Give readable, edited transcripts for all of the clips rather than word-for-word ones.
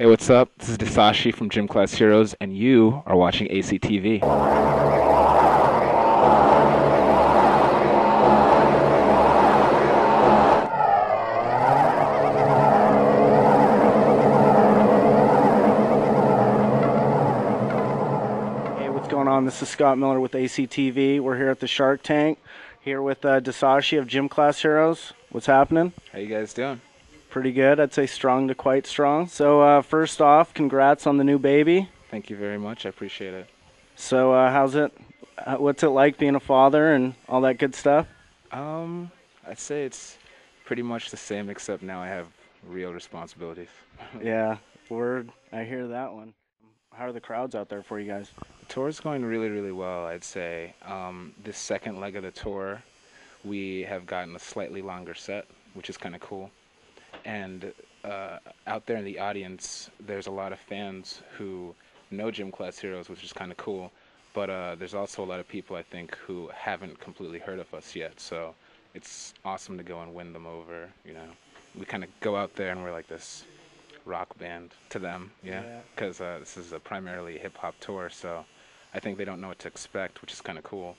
Hey, what's up? This is Disashi from Gym Class Heroes, and you are watching ACtv. Hey, what's going on? This is Scott Miller with ACtv. We're here at the Shark Tank, here with Disashi of Gym Class Heroes. What's happening? How you guys doing? Pretty good. I'd say strong to quite strong. So first off, congrats on the new baby. Thank you very much. I appreciate it. So how's it? What's it like being a father and all that good stuff? Um, I'd say it's pretty much the same, except now I have real responsibilities. Yeah, word. I hear that one. How are the crowds out there for you guys? The tour's going really, really well, I'd say. This second leg of the tour, we have gotten a slightly longer set, which is kind of cool. And out there in the audience, there's a lot of fans who know Gym Class Heroes, which is kind of cool. But there's also a lot of people, I think, who haven't completely heard of us yet. So it's awesome to go and win them over. We kind of go out there and we're like this rock band to them, yeah, Yeah. because this is a primarily hip hop tour. So I think they don't know what to expect, which is kind of cool.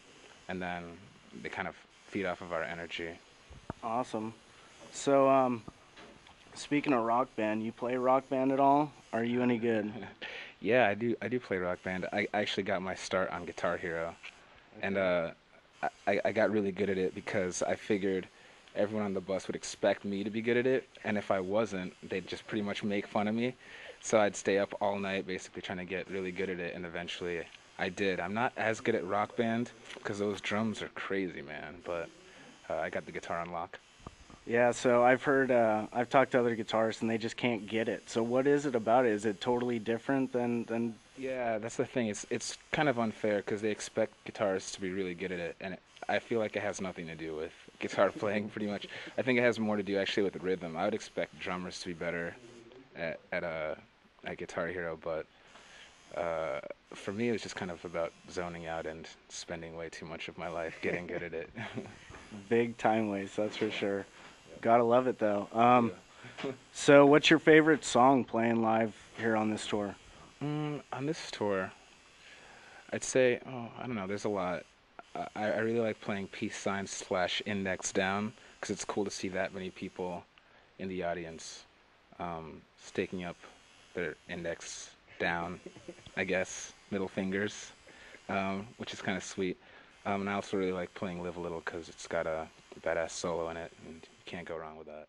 And then they kind of feed off of our energy. Awesome. So speaking of rock band, you play rock band at all? Are you any good? Yeah, I do. I do play Rock Band. I actually got my start on Guitar Hero, and Okay. I got really good at it because I figured everyone on the bus would expect me to be good at it, and if I wasn't, they'd just pretty much make fun of me. So I'd stay up all night basically trying to get really good at it, and eventually I did. I'm not as good at Rock Band because those drums are crazy, man, but I got the guitar on lock. Yeah, so I've talked to other guitarists and they just can't get it. So what is it about it? Is it totally different than Yeah, that's the thing. It's kind of unfair because they expect guitarists to be really good at it, and I feel like it has nothing to do with guitar playing. Pretty much, I think it has more to do actually with the rhythm. I would expect drummers to be better at Guitar Hero, but uh, for me, it was just kind of about zoning out and spending way too much of my life getting good at it. big time waste, that's for sure. Gotta love it though. Yeah. So what's your favorite song playing live here on this tour? On this tour, I'd say, oh, I don't know. There's a lot. I really like playing peace signs slash index down because it's cool to see that many people in the audience staking up their index down, I guess, middle fingers, which is kind of sweet. And I also really like playing Live a Little because it's got a badass solo in it, and you can't go wrong with that.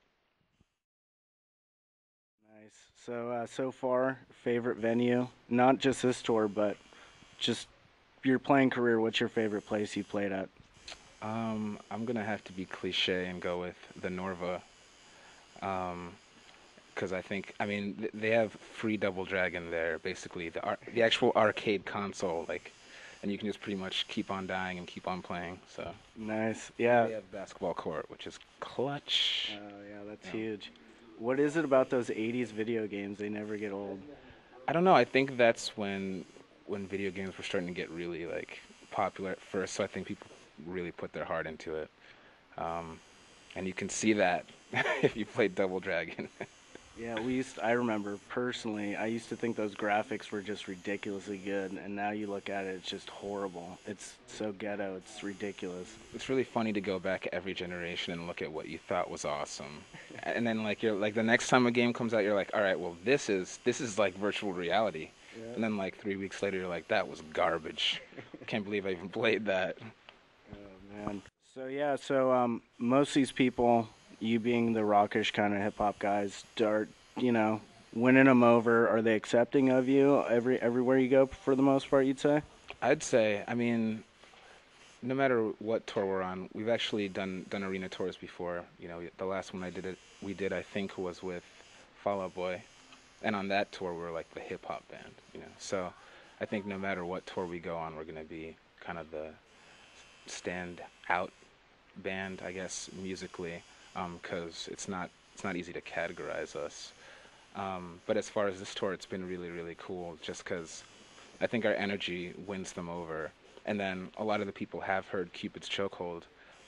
Nice. So far, favorite venue? Not just this tour, but just your playing career. What's your favorite place you played at? I'm gonna have to be cliche and go with the Norva. Um, because I think I mean they have free Double Dragon there, basically the actual arcade console, like, and you can just pretty much keep on dying and keep on playing. So, Nice. and Yeah. they have basketball court, which is clutch. Oh yeah, that's Yeah. huge. What is it about those 80s video games? They never get old. I don't know. I think that's when video games were starting to get really like popular at first. So I think people really put their heart into it, um, and you can see that if you play Double Dragon. Yeah, I remember personally, I used to think those graphics were just ridiculously good, and now you look at it, it's just horrible. It's so ghetto, it's ridiculous. It's really funny to go back every generation and look at what you thought was awesome. And then like you're like the next time a game comes out you're like, "All right, well this is like virtual reality." Yeah. And then like 3 weeks later you're like, "That was garbage. Can't believe I even played that." Oh man. So most of these people, you being the rockish kind of hip hop guys, start, you know, winning them over. Are they accepting of you everywhere you go for the most part, you'd say? I'd say, I mean, no matter what tour we're on, we've actually done arena tours before. The last one we did I think was with Fall Out Boy. And on that tour, we're like the hip hop band. So I think no matter what tour we go on, we're gonna be kind of the stand out band, I guess, musically, because it's not easy to categorize us. But as far as this tour, it's been really really cool, just because I think our energy wins them over. And then a lot of the people have heard Cupid's Chokehold,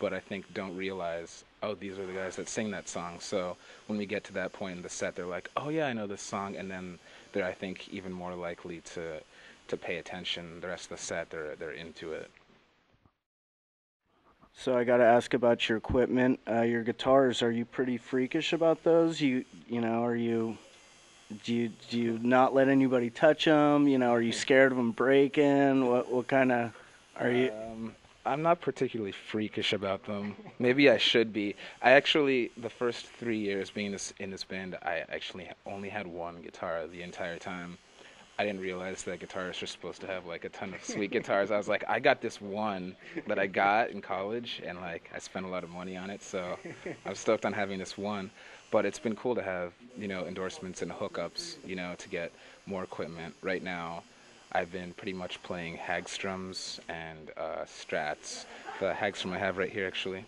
but I think don't realize, oh, these are the guys that sing that song. So when we get to that point in the set, they're like, oh yeah, I know this song, and then they're, I think, even more likely to pay attention. The rest of the set, they're into it. So I got to ask about your equipment. Your guitars, are you pretty freakish about those? You know, are you do you not let anybody touch them? You know, are you scared of them breaking? What kind of are you? I'm not particularly freakish about them. Maybe I should be. I actually, the first 3 years being in this band, I actually only had one guitar the entire time. I didn't realize that guitarists are supposed to have like a ton of sweet guitars. I was like, I got this one that I got in college, and like I spent a lot of money on it, so I'm stoked on having this one. But it's been cool to have, endorsements and hookups, to get more equipment. Right now, I've been pretty much playing Hagströms and Strats. The Hagstrom I have right here, actually,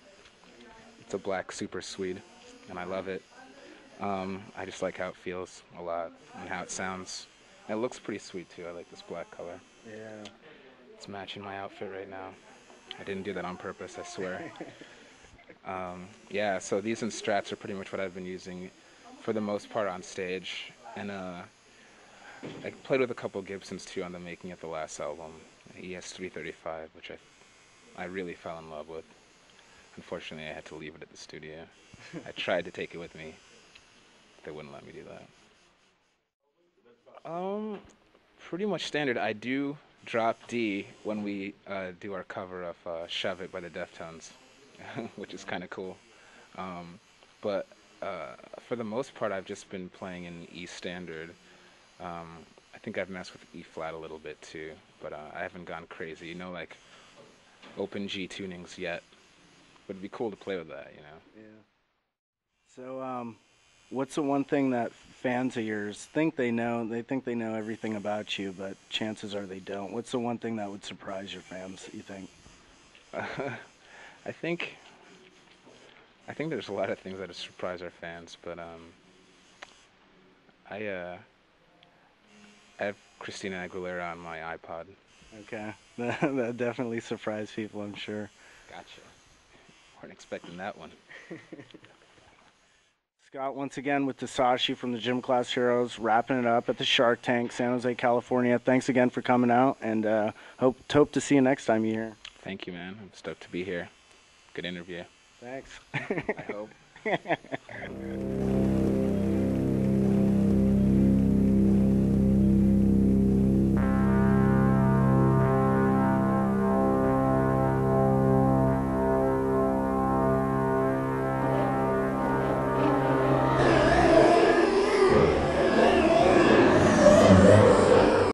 it's a black super Swede, and I love it. I just like how it feels a lot and how it sounds. And it looks pretty sweet too. I like this black color. Yeah. It's matching my outfit right now. I didn't do that on purpose, I swear. Yeah, so these and Strats are pretty much what I've been using for the most part on stage. And I played with a couple Gibsons too on the making of the last album, ES335, which I really fell in love with. Unfortunately, I had to leave it at the studio. I tried to take it with me. They wouldn't let me do that. Pretty much standard. I do drop D when we do our cover of Shove It by the Deftones, which is kind of cool. But for the most part, I've just been playing in E standard. I think I've messed with E flat a little bit too, but I haven't gone crazy. Like open G tunings yet. But it'd be cool to play with that. Yeah. So what's the one thing that fans of yours think they know? They think they know everything about you, but chances are they don't. What's the one thing that would surprise your fans, you think? I think there's a lot of things that would surprise our fans, but I have Christina Aguilera on my iPod. Okay. That definitely surprised people, I'm sure. Gotcha. Weren't expecting that one. Scott, once again with Disashi from the Gym Class Heroes, wrapping it up at the Shark Tank, San Jose, California. Thanks again for coming out, and hope to see you next time you're here. Thank you, man. I'm stoked to be here. Good interview. Thanks. I hope.